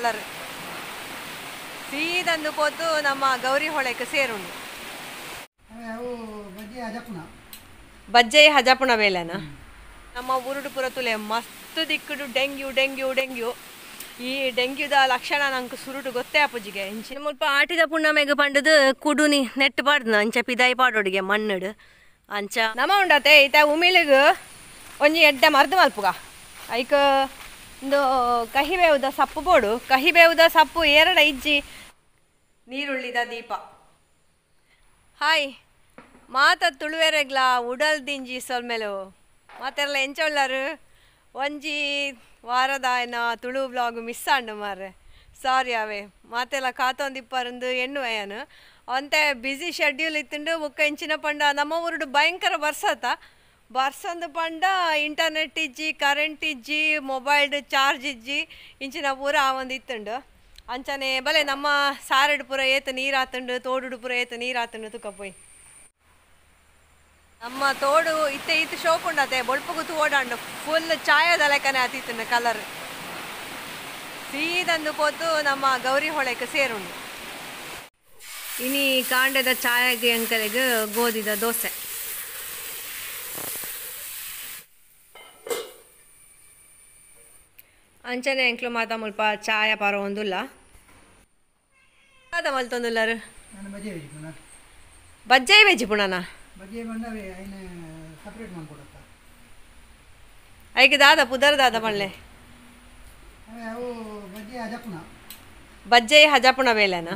colour ಸೀದಂದು ಪೋತು ನಮ್ಮ ಗೌರಿ ಹೊಳೆಗೆ ಸೇರುಂಡು ಬಜ್ಜೆ ಹಜಪುಣ ವೇಳೆನ ನಮ್ಮ ಉರುಡುಪುರ ತುಲೆ ಮಸ್ತ್ ದಿಕ್ಕುಡು ಡೆಂಗ್ಯೂ ಈ ಡೆಂಗ್ಯೂದ ಲಕ್ಷಣ ನಂಗೆ ಸುರುಟು ಗೊತ್ತೇ ಅಪ್ಪುಜಿಗೆ ಇಂಚಿನ ಮುಲ್ಪ ಆಟಿದ ಪುಣ್ಣಮೆಗೆ ಪಂಡದು ಕುಡುನಿ ನೆಟ್ ಪಾಡ್ದು ಅಂಚ ಪಿದಾಯಿ ಪಾಡೋಡಿಗೆ ಮಣ್ಣುಡು ಅಂಚ ನಮ ಉಂಡತೆ ಈತ ಉಮಿಳಿಗೆ ಒಂಜಿ ಎಡ್ಡೆ ಮರ್ದು ಮಲ್ಪುಗ ಐಕ ಒಂದು ಕಹಿಬೇವುದ ಸಪ್ಪು ಬೋಡು ಕಹಿಬೇವುದ ಸಪ್ಪು ಎರಡ ಇಜ್ಜಿ ನೀರುಳ್ಳಿದ ದೀಪ ಹಾಯ್ ಮಾತ ತುಳುವೆರೆಗ್ಲ ಉಡಲ್ ದಿಂಜಿ ಸೊಲ್ಮೆಲು ಮಾತೆಲ್ಲ ಎಂಚೊಳ್ಳಾರು ಒಂಜಿ ವಾರದ ಏನ ತುಳು ವ್ಲಾಗ್ ಮಿಸ್ ಆಂಡು ಮಾರ್ರೆ ಸಾರಿ ಅವೇ ಮಾತೆಲ್ಲ ಕಾತೊಂದಿಪ್ಪರಂದು ಎಣ್ಣುವೆಯನು ಅಂತೆ ಬ್ಯುಸಿ ಶೆಡ್ಯೂಲ್ ಇತ್ತುಂಡು ಬುಕ್ಕ ಇಂಚಿನ ಪಂಡ ನಮ್ಮ ಊರುಡು ಭಯಂಕರ ಬರ್ಸಂದು ಪಂಡ ಇಂಟರ್ನೆಟ್ ಇಜ್ಜಿ ಕರೆಂಟ್ ಇಜ್ಜಿ ಮೊಬೈಲ್ ಚಾರ್ಜ್ ಇಜ್ಜಿ ಇಂಚಿನ ಪೂರ ಒಂದು ಇತ್ತುಂಡು ಅಂಚನೆ ಬಲೆ ನಮ್ಮ ಸಾರಡು ಪೂರ ಏತು ನೀರಾತುಂಡು ತೋಡುಡು ಪೂರ ಏತು ನೀರಾತುಂಡು ತುಕಪೋಯ್ ನಮ್ಮ ತೋಡು ಇತ್ತೆ ಶೋಕ್ ಉಂಡತೆ ಬೊಳ್ಪುಗು ಓಡಾಂಡು ಫುಲ್ ಚಾಯದ ಲೆಕ್ಕನೆ ಆತಿತ್ತುಂಡು ಕಲರ್ ಸೀದಂದು ಪೋತು ನಮ್ಮ ಗೌರಿ ಹೊಳೆಗೆ ಸೇರುಂಡು ಇನಿ ಕಾಂಡದ ಚಾಯಗೆ ಅಂಕಲಿಗೆ ಗೋಧಿದ ದೋಸೆ ಅಂಚನೆ ಎಂಕ್ಲು ಮಾತ ಮುಲ್ಪ ಚಾಯ ಪಾರ ಒಂದುಲ್ಲ ಅದ ಮಲ್ತೊಂದುಲ್ಲಾರು ಬಜ್ಜೆ ವೆಜ್ ಪುಣನ ಐಕೆ ದಾದ ಪುದರ್ ದಾದ ಮಳ್ಳೆ ಬಜ್ಜೆ ಹಜಪುಣ ವೇಳೆನ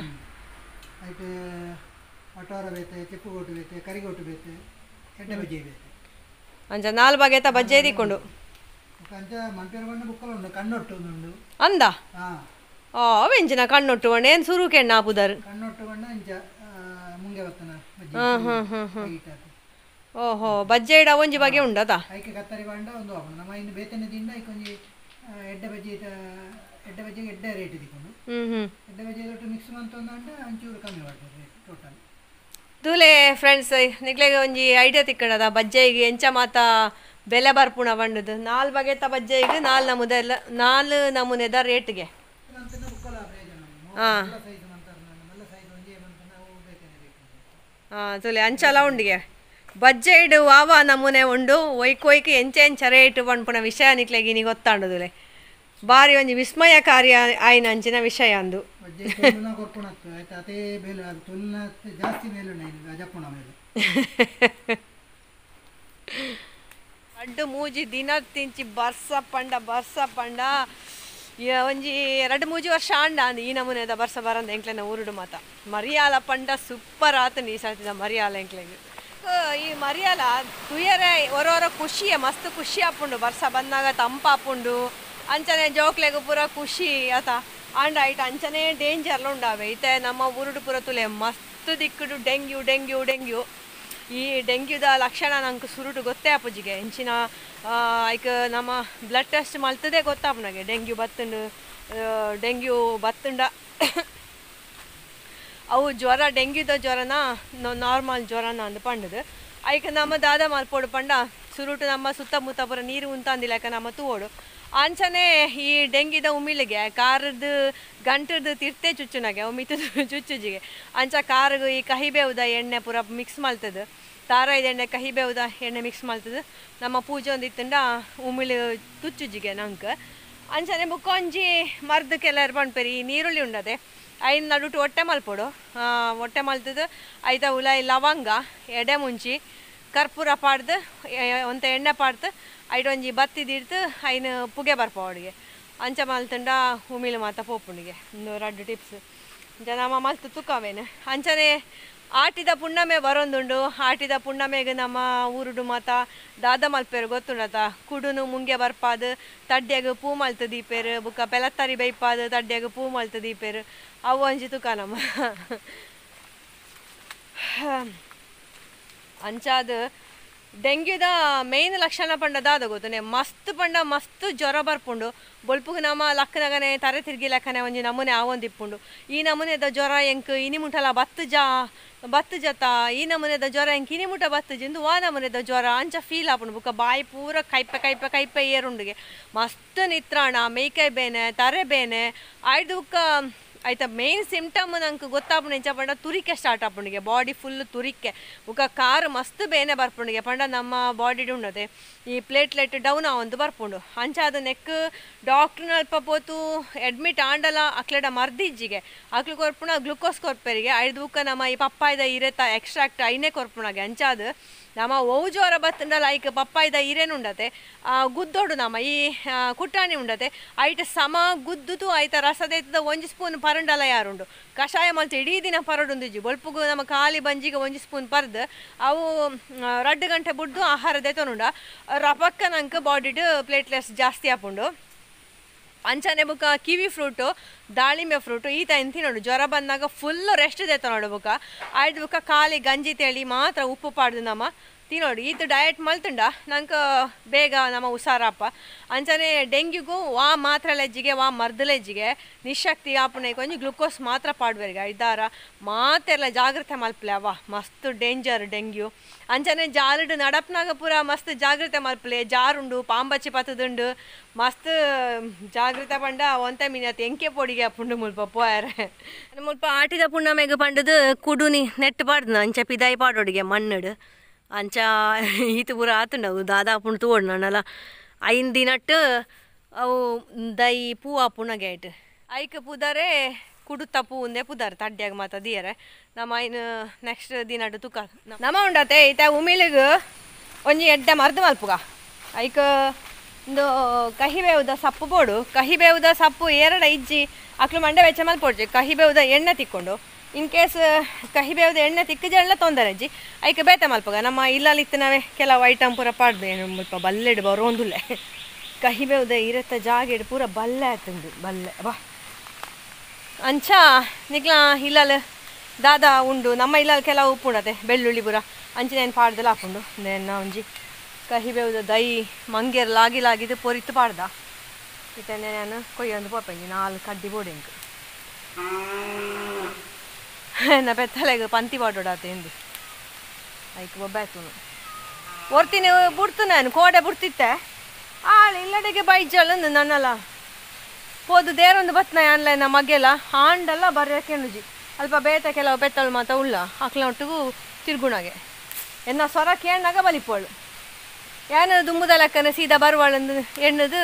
ಅಂಚ ನಾಲ್ ಬಾಗೇತ ಬಜ್ಜೆ ದಿಕ್ಕೊಂಡು ಅಂದ ವೆಂಚಿನ ಕಣ್ಣೊಟ್ಟು ಬಣ್ಣ ಏನು ಸುರು ಕೆಣ್ಣ ಪುದರ್ ಓಹೋ ಬಜ್ಜೆ ಇಡ ಒಂಜಿ ಬಗೆ ಉಂಡದ ತೂಲೆ ಫ್ರೆಂಡ್ಸ್ ನಿಕ್ಲೆಗೆ ಒಂಜಿ ಐಡಿಯಾ ತಿಕ್ಕಡದ ಬಜ್ಜೆಗೆ ಎಂಚ ಮಾತ ಬೆಲೆ ಬರ್ಪುಣ ಬಂಡದು ನಾಲ್ ಬಗೆತ ಬಜ್ಜೆಗೆ ನಾಲ್ ನಮೂನೆದ ರೇಟ್ಗೆ ಹಾಂ ತುಲೆ ಅಂಚಲ ಉಂಡಿಗೆ ಬಜ್ಜೆ ಇಡು ವಾವ ನಮೂನೆ ಉಂಡು ಒಯ್ಕೊಯ್ಕೆ ಎಂಚ ರೇಟ್ ಪಂಪುನ ವಿಷಯ ನಿಕ್ಲೆಗೆ ನೀ ಗೊತ್ತಾಂಡುದುಲೆ ಬಾರಿ ಒಂಜಿ ವಿಸ್ಮಯಕಾರಿ ಆಯ್ನ ಅಂಚಿನ ವಿಷಯ ಅಂದು ಅಡ್ಡು ಮೂಜಿ ದಿನ ತಿಂಚಿ ಬರ್ಸ ಪಂಡ ಒಂಜಿ 2-3 ವರ್ಷ ಆಂಡ ಅಂದು ಈ ನಮೂನೆದ ಬರ್ಸ ಬರಂದ ಎಂಕ್ಲೆನ ಊರುಡು ಮಾತ ಮರಿಯಾಲ ಪಂಡ ಸೂಪರ್ ಆತ ನೀ ಸಾತಿದ ಮರಿಯಾಲ ಎಂಕ್ಲೆಗೆ ಈ ಮರಿಯಾಲ ತುಯರೆ ಹೊರ ಖುಷಿಯ ಮಸ್ತ್ ಖುಷಿ ಆಪುಂಡು ಬರ್ಸ ಬಂದಾಗ ತಂಪಾಪುಂಡು ಅಂಚನೆ ಜೋಕ್ಲೆಗು ಪೂರ ಖುಷಿ ಆತ ಆಂಡ ಐಟ ಅಂಚನೆ ಡೇಂಜರ್ಲ ಉಂಡಾವೆ ಐತೆ ನಮ್ಮ ಊರುಡು ಪೂರ ತುಲೆ ಮಸ್ತ್ ದಿಕ್ಕುಡು ಡೆಂಗ್ಯೂ ಈ ಡೆಂಗ್ಯೂದ ಲಕ್ಷಣ ನಂಗೆ ಸುರುಟು ಗೊತ್ತೇ ಅಪ್ಪುಜಿಗೆ ಇಂಚಿನ ಐಕ್ ನಮ್ಮ ಬ್ಲಡ್ ಟೆಸ್ಟ್ ಮಲ್ತದೇ ಗೊತ್ತಾಪ ನನಗೆ ಡೆಂಗ್ಯೂ ಬತ್ತುಂಡ ಅವು ಜ್ವರ ಡೆಂಗ್ಯೂದ ಜ್ವರನ ನಾರ್ಮಲ್ ಜ್ವರನ ಅಂದು ಪಂಡದು ಐಕ್ ನಮ್ಮ ದಾದ ಮಲ್ಪೋಡು ಪಂಡ ಸುರುಟು ನಮ್ಮ ಸುತ್ತಮುತ್ತ ಪೂರ ನೀರು ಉಂತಂದಿಲ್ಲಕ ನಮ್ಮ ತೂವೋಡು ಅಂಚನೆ ಈ ಡೆಂಗಿದ ಉಮಿಳಿಗೆ ಕಾರದ್ದು ಗಂಟದ್ದು ತಿರ್ತೆ ಚುಚ್ಚುನಾಗೆ ಮಿತ್ತದು ಚುಚ್ಚುಜಿಗೆ ಅಂಚ ಕಾರಿಗೆ ಈ ಕಹಿಬೇವುದ ಎಣ್ಣೆ ಪೂರ ಮಿಕ್ಸ್ ಮಲ್ತದು ತಾರಾಯ್ದ ಎಣ್ಣೆ ಕಹಿಬೇವುದ ಎಣ್ಣೆ ಮಿಕ್ಸ್ ಮಲ್ತದು ನಮ್ಮ ಪೂಜೆ ಒಂದಿತ್ತಂಡ ಉಮಿಳು ತುಚ್ಚುಜಿಗೆ ನಂಗೆ ಅಂಚನೆ ಬುಕ್ಕೊಂಜಿ ಮರ್ದಕ್ಕೆಲ್ಲ ಪಣ್ಪೇರಿ ಈ ನೀರುಳ್ಳಿ ಉಂಡದೆ ಐದು ನಡುಟು ಹೊಟ್ಟೆ ಮಲ್ಪೋಡು ಹೊಟ್ಟೆ ಮಲ್ತದು ಐತ ಉಲಾಯಿ ಲವಂಗ ಎಡೆ ಮುಂಚಿ ಕರ್ಪೂರ ಪಾಡ್ದು ಒಂತ ಎಣ್ಣೆ ಪಾಡ್ದು ಐಡೊಂಜಿ ಬತ್ತಿದಿಡ್ತು ಐನು ಪುಗೆ ಬರ್ಪ ಅವಳಿಗೆ ಅಂಚ ಮಲ್ತಂಡ ಉಮಿಳು ಮಾತ ಪೋಪುಣಿಗೆ ಒಂದು 2 ಟಿಪ್ಸ್ ನಮ್ಮ ಮಲ್ತು ತುಕ್ಕವೇನು ಅಂಚನೆ ಆಟಿದ ಪುಣ್ಣಮೆ ಬರೊಂದುಂಡು ಆಟಿದ ಪುಣ್ಣಮೆಗೆ ನಮ್ಮ ಊರುಡು ಮಾತ ದಾದ ಮಲ್ಪೇರು ಗೊತ್ತುಂಡತ ಕುಡುನು ಮುಂಗೆ ಬರ್ಪಾದು ತಡ್ಡೆಗೆ ಪೂ ಮಲ್ತು ದೀಪೇರು ಬುಕ್ಕ ಪೆಲತ್ತರಿ ಬೈಪಾದು ತಡ್ಡೆಗೆ ಪೂ ಮಲ್ತು ದೀಪೇರು ಅವು ಅಂಜಿ ತುಕ ನಮ್ಮ ಅಂಚಾದ ಡೆಂಗ್ಯೂದ ಮೇನ್ ಲಕ್ಷಣ ಪಂಡದಾದ ಗೊತ್ತನೆ ಮಸ್ತ್ ಪಂಡ ಮಸ್ತ್ ಜ್ವರ ಬರ್ಪುಂಡು ಬೊಲ್ಪುಗೆ ನಮ್ಮ ಲಕ್ಕನಗನೆ ತರೆ ತಿರ್ಗಿ ಲೆಕ್ಕನೆ ಒಂಜಿ ನಮೂನೆ ಆವೊಂದಿಪ್ಪುಂಡು ಈ ನಮೂನೆದ ಜ್ವರ ಎಂಕ್ ಇನಿ ಮುಟ್ಟಲ ಬತ್ತು ಜತ ಈ ನಮೂನೆದ ಜ್ವರ ಎಂಕ್ ಇನಿ ಮುಟ್ಟ ಬತ್ತು ಜಿಂದು ಆ ನಮೂನೆದ ಜ್ವರ ಅಂಚ ಫೀಲ್ ಆಪುಂಡು ಬುಕ್ಕ ಬಾಯಿ ಪೂರ ಕೈಪೆ ಏರುಂಡಿಗೆ ಮಸ್ತ್ ನಿತ್ರಾಣ ಮೇಯ್ಕೈ ಬೇನೆ ತರೆ ಬೇನೆ ಆಯ್ದು ಬುಕ್ಕ ಆಯ್ತಾ ಮೇನ್ ಸಿಂಪ್ಟಮ್ ನಂಗೆ ಗೊತ್ತಾಪುಂಡು ಎಂಚ ಪಂಡ ತುರಿಕೆ ಸ್ಟಾರ್ಟ್ ಆಪುಂಡಿಗೆ ಬಾಡಿ ಫುಲ್ ತುರಿಕೆ ಬುಕ್ಕ ಕಾರು ಮಸ್ತ್ ಬೇನೆ ಬರ್ಪುಂಡಿಗೆ ಪಂಡ ನಮ್ಮ ಬಾಡಿ ಉಂಡದೆ ಈ ಪ್ಲೇಟ್ಲೆಟ್ ಡೌನ್ ಆವೊಂದು ಬರ್ಪುಂಡು ಅಂಚ ಅದು ನೆಕ್ ಡಾಕ್ಟ್ರ್ನ ಅಲ್ಪ ಪೋತು ಅಡ್ಮಿಟ್ ಆಂಡಲ ಅಕ್ಲೆಡ ಮರ್ದಿಜ್ಜಿಗೆ ಅಕ್ಲು ಕೊರ್ಪುಣ ಗ್ಲುಕೋಸ್ ಕೊರ್ಪೆರಿಗೆ ಐದು ಬುಕ್ಕ ನಮ್ಮ ಈ ಪಪ್ಪಾಯ್ದ ಇರೆತ ಎಕ್ಸ್ಟ್ರಾಕ್ಟ್ ಐನೇ ಕೊರ್ಪುಣಗೆ ಅಂಚ ಅದು ನಮ್ಮ ಓವು ಜ್ವರ ಬತ್ತಂಡ ಲೈಕ್ ಪಪ್ಪಾಯ್ದ ಇರೇನುಂಡತೆ ಗುದ್ದೋಡು ನಮ್ಮ ಈ ಕುಟ್ಟಾಣಿ ಉಂಡತೆ ಐಟ್ ಸಮ ಗುದ್ದುತು ಆಯ್ತ ರಸದೈತದ ಒಂಜಿ ಸ್ಪೂನ್ ಪರಂಡಲ ಯಾರುಂಡು ಕಷಾಯ ಮಲ್ತ ಇಡೀ ದಿನ ಪರಡುಂದಿಜ್ಜಿ ಬೊಲ್ಪುಗು ನಮ್ಮ ಖಾಲಿ ಬಂಜಿಗೆ ಒಂಜಿ ಸ್ಪೂನ್ ಪರ್ದು ಅವು 2 ಗಂಟೆ ಬುಡ್ದು ಆಹಾರ ದೆತನುಂಡ ರಪಕ್ಕ ನಂಗೆ ಬಾಡಿಡ್ ಪ್ಲೇಟ್ಲೆಟ್ಸ್ ಜಾಸ್ತಿ ಆಪುಂಡು ಅಂಚನೆ ಬುಕ್ಕ ಕಿವಿ ಫ್ರೂಟು ದಾಳಿಂಬೆ ಫ್ರೂಟು ಈ ಟೈಮ್ ತಿನ್ನೋಡು ಜ್ವರ ಬಂದಾಗ ಫುಲ್ ರೆಸ್ಟ್ ದೇತ ನೋಡು ಬುಕ್ಕ ಆಯ್ತು ಬುಕ್ಕ ಖಾಲಿ ಗಂಜಿ ತೇಳಿ ಮಾತ್ರ ಉಪ್ಪು ಪಾಡ್ದು ನಮ್ಮ ತಿನ್ನೋಡು ಈತ ಡಯಟ್ ಮಲ್ತುಂಡ ನಂಗೆ ಬೇಗ ನಮ್ಮ ಹುಷಾರಪ್ಪ ಅಂಚನೆ ಡೆಂಗ್ಯೂಗೂ ವಾ ಮಾತ್ರ ಲೆಜ್ಜಿಗೆ ವಾ ಮರ್ದಲೆಜ್ಜಿಗೆ ನಿಶಕ್ತಿ ಆಪುನೆ ಕೊಂಚ ಗ್ಲುಕೋಸ್ ಮಾತ್ರ ಪಾಡ್ಬೇರಿಗೆ ಇದ್ದಾರ ಮಾತೆಲ್ಲ ಜಾಗ್ರತೆ ಮಲ್ಪಲೆ ಅವ ಮಸ್ತ್ ಡೇಂಜರ್ ಡೆಂಗ್ಯೂ ಅಂಚನೆ ಜಾಲಡು ನಡಪ್ನಾಗ ಪೂರ ಮಸ್ತ್ ಜಾಗ್ರತೆ ಮಲ್ಪಲೆ ಜಾರುಂಡು ಪಾಂಬಚ್ಚಿ ಪತ್ತದುಂಡು ಮಸ್ತ್ ಜಾಗ್ರತೆ ಪಂಡ ಒಂತ ಮೀನತ್ ಎಂಕೆ ಪೊಡಿಗೆ ಅಪ್ಪುಂಡು ಮುಲ್ಪ ಪೋಯಾರೆ ಮುಲ್ಪ ಆಟಿದ ಪುಣ್ಣಮೆಗೆ ಪಂಡದು ಕುಡುನಿ ನೆಟ್ಟು ಪಾಡ್ದು ಅಂಚ ಪಿದಾಯಿ ಪಾಡೋಡಿಗೆ ಮಣ್ಣಡು ಅಂಚ ಈತು ಪೂರ ಆತುಂಡವು ದಾದಾ ಪುಂಡು ತೋಡು ನನ್ನಲ್ಲ ಐನ್ ದಿನಟ್ಟು ಅವು ದೈ ಪೂ ಆಪುಣಗೆ ಆಯ್ತು ಐಕ್ ಪುದರೆ ಕುಡುತ್ತ ಪೂ ಒಂದೇ ಪುದಾರ ತಡ್ಡ್ಯಾಗ ಮಾತ ದಿಯರೆ ನಮ್ಮ ಐನ್ ನೆಕ್ಸ್ಟ್ ದಿನಟ್ಟು ತುಕ ನಮ್ಮ ಉಂಡತೆ ಈತ ಉಮಿಳಿಗೆ ಒಂಜಿ ಎಡ್ಡೆ ಮರ್ದು ಮಲ್ಪುಗ ಐಕ್ ಒಂದು ಕಹಿಬೇವುದ ಸಪ್ಪು ಬೋಡು ಕಹಿಬೇವುದ ಸಪ್ಪು ಇಜ್ಜಿ ಅಕ್ಲು ಮಂಡೆ ವೆಚ್ಚ ಮಲ್ಪೊಡ್ಜಿ ಕಹಿಬೇವುದ ಎಣ್ಣೆ ತಿಕ್ಕೊಂಡು ಇನ್ ಕೇಸ್ ಕಹಿಬೇವುದ ಎಣ್ಣೆ ತಿಕ್ಕಜೆಲ್ಲ ತೊಂದರೆ ಅಜ್ಜಿ ಐಕೆ ಬೇತೆ ಮಲ್ಪಗ ನಮ್ಮ ಇಲ್ಲಲಿತ್ತನವೇ ಕೆಲವು ಐಟಮ್ ಪೂರ ಪಾಡ್ದು ಏನು ಸ್ವಲ್ಪ ಬಲ್ಲೆಡು ಬರೋಂದುಲ್ಲೆ ಕಹಿಬೇವುದ ಇರತ್ತ ಜಾಗೆಡು ಪೂರ ಬಲ್ಲೆ ಆತಂದು ಬಲ್ಲೆ ಬಾ ಅಂಚ ನಿಗ್ಲ ಇಲ್ಲಲ್ ದಾದಾ ಉಂಡು ನಮ್ಮ ಇಲ್ಲಲ್ ಕೆಲವು ಉಪ್ಪು ಉಂಡತೆ ಬೆಳ್ಳುಳ್ಳಿ ಪೂರ ಅಂಚಿನೇನು ಪಾಡ್ದಲ್ಲ ಹಾಕೊಂಡು ನೇನು ಒಂಜಿ ಕಹಿಬೇವುದ ದೈ ಮಂಗೇರು ಲಾಗಿದು ಪೊರಿತ್ತು ಪಾಡ್ದ ಇತ್ತನೆ ನಾನು ಕೊಯ್ಯೊಂದು ಪೋಪಂಜಿ 4 ಕಡ್ಡಿ ಬೋಡೆಂಕು ನಾ ಪೆತ್ತಲೆಗೆ ಪಂತಿ ಪಾಡೋಡಾತೆ ಎಂದು ಐಕ್ ಬೊಬ್ಬಾಯ್ತು ಒರ್ತೀನಿ ಬಿಡ್ತು ನಾನು ಕೋಡೆ ಬಿಡ್ತಿತ್ತೆ ಆಳು ಇಲ್ಲಡೆಗೆ ಬೈಜಲ್ಲಂದು ನನ್ನಲ್ಲ ಪೋದು ದೇರೊಂದು ಬತ್ನ ಆನ್ಲೈನ್ ಮಗೆಲ್ಲ ಹಾಂಡಲ್ಲ ಬರ್ಯಾಕೆಂಡುಜಿ ಅಲ್ಪ ಬೇತೆ ಕೆಲವು ಬೆತ್ತಳು ಮಾತ ಉಳ್ಳ ಅಕ್ಲ ಒಟ್ಟಿಗೂ ತಿರ್ಗುಣಗೆ ಎನ್ನ ಸ್ವರ ಕೇಳಾಗ ಬಲಿಪೋಳು ಏನು ದುಂಬುದ ಲೆಕ್ಕನೆ ಸೀದಾ ಬರುವಳಂದು ಎಣ್ಣದು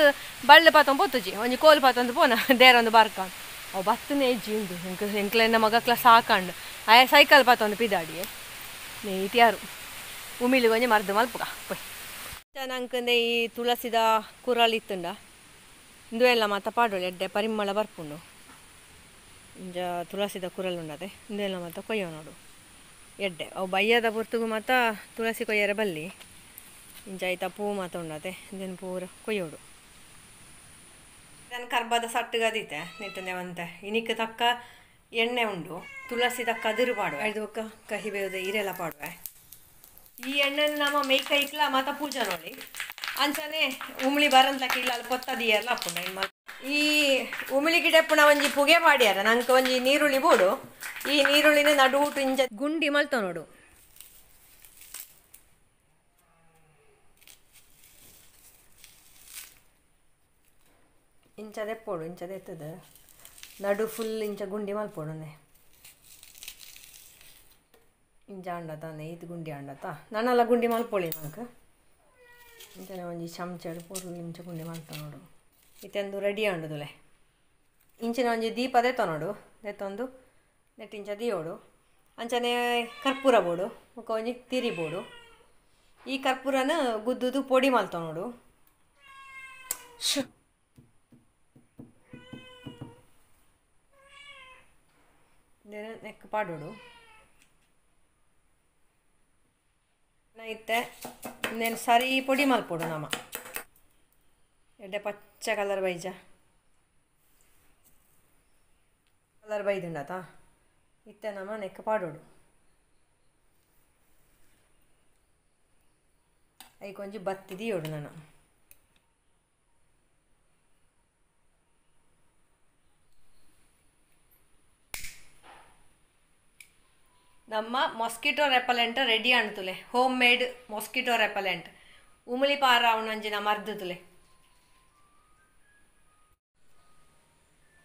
ಬಳ್ಳು ಪಾತೊಂದು ಪೊತ್ತುಜಿ ಒಂಜಿ ಕೋಲು ಪಾತೊಂದು ಪೋನ ದೇರೊಂದು ಬರ್ಕೊಂಡು ಅವು ಬತ್ತನೇ ಇಜ್ಜಿ ಉಂಡು ಎಂಕ್ಲೆನ್ನ ಮಗಕ್ಲ ಸಾಕಂಡು ಆಯ ಸೈಕಲ್ ಪಾತೊಂದು ಪಿದಾಡಿಯೇ ನೀತಿ ಯಾರು ಉಮಿಲಿ ಒಂಜಿ ಮರ್ದು ಮಲ್ಪುಗ ಪೊಯ್ ನಂಕಂದೆ ಈ ತುಳಸಿದ ಕುರಲ್ ಇತ್ತುಂಡ ಇಂದು ಎಲ್ಲ ಮಾತ ಪಾಡೋಳು ಎಡ್ಡೆ ಪರಿಮಳ ಬರ್ಪುಂಡು ಇಂಜ ತುಳಸಿದ ಕುರಲ್ ಉಂಡದೆ ಇಂದು ಎಲ್ಲ ಮಾತ ಕೊಯ್ಯೋ ನೋಡು ಎಡ್ಡೆ ಅವು ಬಯ್ಯದ ಪುರ್ತುಗು ಮಾತ ತುಳಸಿ ಕೊಯ್ಯರೆ ಬಲ್ಲಿ ಇಂಜ ಆಯ್ತಾ ಪೂ ಮಾತ ಉಂಡದೆ ಇಂದೇನು ಪೂರ ಕೊಯ್ಯೋಡು ನಾನು ಕರ್ಬದ ಸಟ್ಟುಗದೀತೆ ನಿಟ್ಟಂದೇವಂತೆ ಇನಿಕ್ಕೆ ತಕ್ಕ ಎಣ್ಣೆ ಉಂಡು ತುಳಸಿ ತಕ್ಕ ಅದುರು ಪಾಡುವೆ ಐದು ಕಹಿಬೇವುದ ಇರೆಲ್ಲ ಪಾಡುವೆ ಈ ಎಣ್ಣೆನ ನಮ್ಮ ಮೇಯ್ಕ ಇಕ್ಲ ಮಾತ ಪೂಜೆ ನೋಡಿ ಅಂಚನೆ ಉಮಿಳಿ ಬರಂತಕ್ಕೆ ಇಲ್ಲ ಅಲ್ಲಿ ಕೊತ್ತದಿಯಲ್ಲ ಹಾಕೊಂಡ ಇನ್ನು ಈ ಉಮಿಳಿ ಗಿಡ ಪುಣ ಒಂಜಿ ಪುಗೆ ಪಾಡ್ಯಾರ ನಂಗೆ ಒಂಜಿ ನೀರುಳ್ಳಿ ಬೋಡು ಈ ನೀರುಳ್ಳಿನ ನಡುಟು ಇಂಜ ಗುಂಡಿ ಮಲ್ತ ನೋಡು ಇಂಚದೆ ಪೋಡು ಇಂಚದೆ ಎತ್ತದ ನಡು ಫುಲ್ ಇಂಚ ಗುಂಡಿ ಮಲ್ಪೋಡನೆ ಇಂಚ ಅಂಡತಾನೆ ಇದು ಗುಂಡಿ ಅಂಡತ ನಾನೆಲ್ಲ ಗುಂಡಿ ಮಲ್ಪೊಳಿ ನಂಗೆ ಇಂಚನೆ ಒಂಜಿ ಚಮಚಡು ಪೂರ್ಲು ಇಂಚ ಗುಂಡಿ ಮಲ್ತ ನೋಡು ಇತ್ತೆಂದು ರೆಡಿ ಅಂಡುದುಲೆ ಇಂಚಿನ ಒಂಜಿ ದೀಪ ದೆತ್ತ ನೋಡು ದೆತ್ತೊಂದು ನೆಟ್ಟಿಂಚ ದಿಯೋಡು ಅಂಚನೆ ಕರ್ಪೂರ ಬೋಡು ಮುಖ ಒಂಜಿ ತಿರಿ ಬೋಡು ಈ ಕರ್ಪೂರನ ಗುದ್ದುದು ಪೊಡಿ ಮಲ್ತ ನೋಡು ನೆಕ್ ಪಾಡೋಡು ಇತ್ತೆ ಇನ್ನೇನು ಸರಿ ಪೊಡಿ ಮಲ್ಪೋಡು ನಮ್ಮ ಎಡ್ಡೆ ಪಚ್ಚ ಕಲರ್ ಬೈಜ ಕಲರ್ ಬೈದುಂಡತಾ ಇತ್ತೆ ನಮ್ಮ ನೆಕ್ ಪಾಡೋಡು ಐ ಕೊಂಚ ಬತ್ತಿದಿ ಯೋಡು ನಾನು ನಮ್ಮ ಮೊಸ್ಕಿಟೋ ರೆಪಲೆಂಟ್ ರೆಡಿ ಅಣ್ತುಲೆ ಹೋಮ್ ಮೇಡ್ ಮೊಸ್ಕಿಟೋ ರೆಪಲೆಂಟ್ ಉಮಳಿ ಪಾರ ಅವನಂಜಿನ ಮರ್ದುತುಲೆ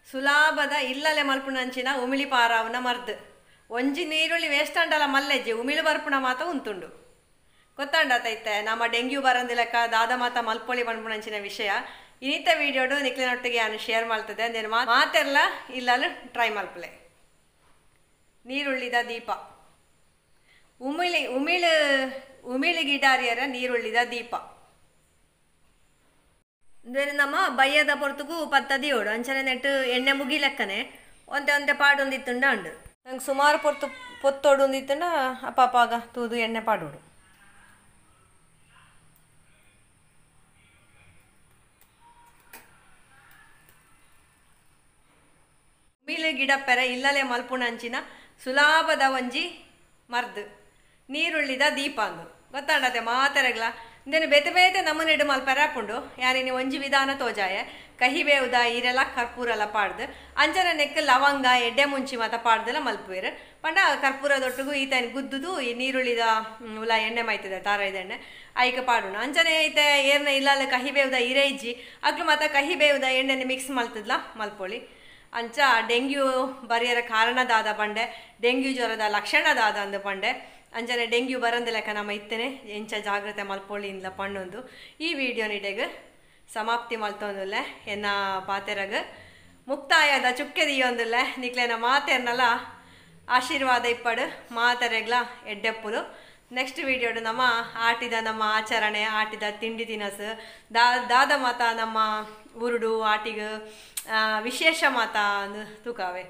ಸುಲಭದ ಇಲ್ಲಲೆ ಮಲ್ಪುನಂಚಿನ ಉಮಿಳಿ ಪಾರ ಅವನ ಮರ್ದು ಒಂಜಿ ನೀರುಳ್ಳಿ ವೇಸ್ಟ್ ಅಂಡಲ ಮಲ್ಲೆಜ್ಜಿ ಉಮಿಳಿ ಬರ್ಪುಣ ಮಾತ ಉಂತುಂಡು ಗೊತ್ತಾಂಡತೈತೆ ನಮ್ಮ ಡೆಂಗ್ಯೂ ಬರಂದಿ ಲೆಕ್ಕ ದಾದ ಮಾತ ಮಲ್ಪೊಳಿ ಬಂದ್ಪುಣಂಚಿನ ವಿಷಯ ಇನ್ನಿತ ವಿಡಿಯೋಡು ನಿಕ್ಲಿನೊಟ್ಟಿಗೆ ನಾನು ಶೇರ್ ಮಾಡ್ತದೆ ಅಂದೇನು ಮಾತೆಲ್ಲ ಇಲ್ಲಲು ಟ್ರೈ ಮಲ್ಪಲೆ ನೀರುಳ್ಳಿದ ದೀಪ ಉಮಿಳಿ ಗಿಡಾರಿಯರ ನೀರುಳ್ಳಿದ ದೀಪ ನಮ್ಮ ಬಯ್ಯದ ಪೊರ್ತುಗೂ ಪತ್ತದಿ ಓಡು ಅಂಚನೆ ನೆಟ್ಟು ಎಣ್ಣೆ ಮುಗಿಲೆಕ್ಕನೆ ಒಂತೆ ಪಾಡೊಂದಿತ್ತುಂಡ ಉಂಡು ನಂಗೆ ಸುಮಾರು ಪೊತ್ತೋಡು ಒಂದಿತ್ತುಂಡ ಅಪ್ಪಾಗ ತೂದು ಎಣ್ಣೆ ಪಾಡೋಡು ಉಮಿಳಿ ಗಿಡ ಪೆರ ಇಲ್ಲಲೆ ಮಲ್ಪುಣಂಚಿನ ಸುಲಭದ ಒಂಜಿ ಮರ್ದು ನೀರುಳ್ಳಿದ ದೀಪ ಅಂದು ಗೊತ್ತಾಂಡತೆ ಮಾತೆರೆಗ್ಲ ಇಂದೇನು ಬೇತೆ ಬೇತೆ ನಮ್ಮನೆಡು ಮಲ್ಪೆರಾಪುಂಡು ಯಾರಿನಿ ಒಂಜಿ ವಿಧಾನ ತೋಜಾಯ ಕಹಿಬೇವುದ ಈರೆಲ್ಲ ಕರ್ಪೂರೆಲ್ಲ ಪಾಡ್ದು ಅಂಚನ ನೆಕ್ ಲವಂಗ ಎಡ್ಡೆ ಮುಂಚಿ ಮಾತ ಪಾಡ್ದೆಲ್ಲ ಮಲ್ಪುವೇರು ಪಂಡ ಕರ್ಪೂರದೊಟ್ಟಿಗೂ ಈತನ ಗುದ್ದುದು ಈ ನೀರುಳ್ಳಿದ ಉಲ ಎಣ್ಣೆ ಮೈತದೆ ತಾರೈದ ಎಣ್ಣೆ ಐಕ ಪಾಡೋಣ ಅಂಚನೆ ಐತೆ ಏರ್ನ ಇಲ್ಲಲ್ಲ ಕಹಿಬೇವುದ ಈರೆ ಇಜ್ಜಿ ಅಗ್ಲು ಮಾತ ಕಹಿಬೇವುದ ಎಣ್ಣೆನ ಮಿಕ್ಸ್ ಮಲ್ತದ್ಲ ಮಲ್ಪೊಳಿ ಅಂಚ ಡೆಂಗ್ಯೂ ಬರಿಯರ ಕಾರಣದಾದ ಪಂಡೆ ಡೆಂಗ್ಯೂ ಜ್ವರದ ಲಕ್ಷಣದಾದ ಅಂದು ಪಂಡೆ ಅಂಚನೆ ಡೆಂಗ್ಯೂ ಬರಂದ ಲೆಕ್ಕ ನಮ್ಮ ಇತ್ತನೆ ಎಂಚ ಜಾಗ್ರತೆ ಮಲ್ಪೊಳ್ಳಿಂದ ಪಣ್ಣೊಂದು ಈ ವಿಡಿಯೋ ನಿಡೆಗೆ ಸಮಾಪ್ತಿ ಮಲ್ತೊಂದುಲ್ಲೆ ಎನ್ನ ಪಾತೆರಗ ಮುಕ್ತಾಯದ ಚುಕ್ಕೆ ದಿಯೊಂದುಲ್ಲೆ ನಿಕ್ಲೆನ ಮಾತೆರ್ನಲ್ಲ ಆಶೀರ್ವಾದ ಇಪ್ಪಡು ಮಾತೆರೆಗ್ಲ ಎಡ್ಡೆಪ್ಪುಲು ನೆಕ್ಸ್ಟ್ ವಿಡಿಯೋಡು ನಮ್ಮ ಆಟಿದ ನಮ್ಮ ಆಚರಣೆ ಆಟಿದ ತಿಂಡಿ ತಿನಸು ದಾದ ಮಾತ ನಮ್ಮ ಉರುಡು ಆಟಿಗೆ ವಿಶೇಷ ಮಾತ ಅಂದು ತೂಕಾವೆ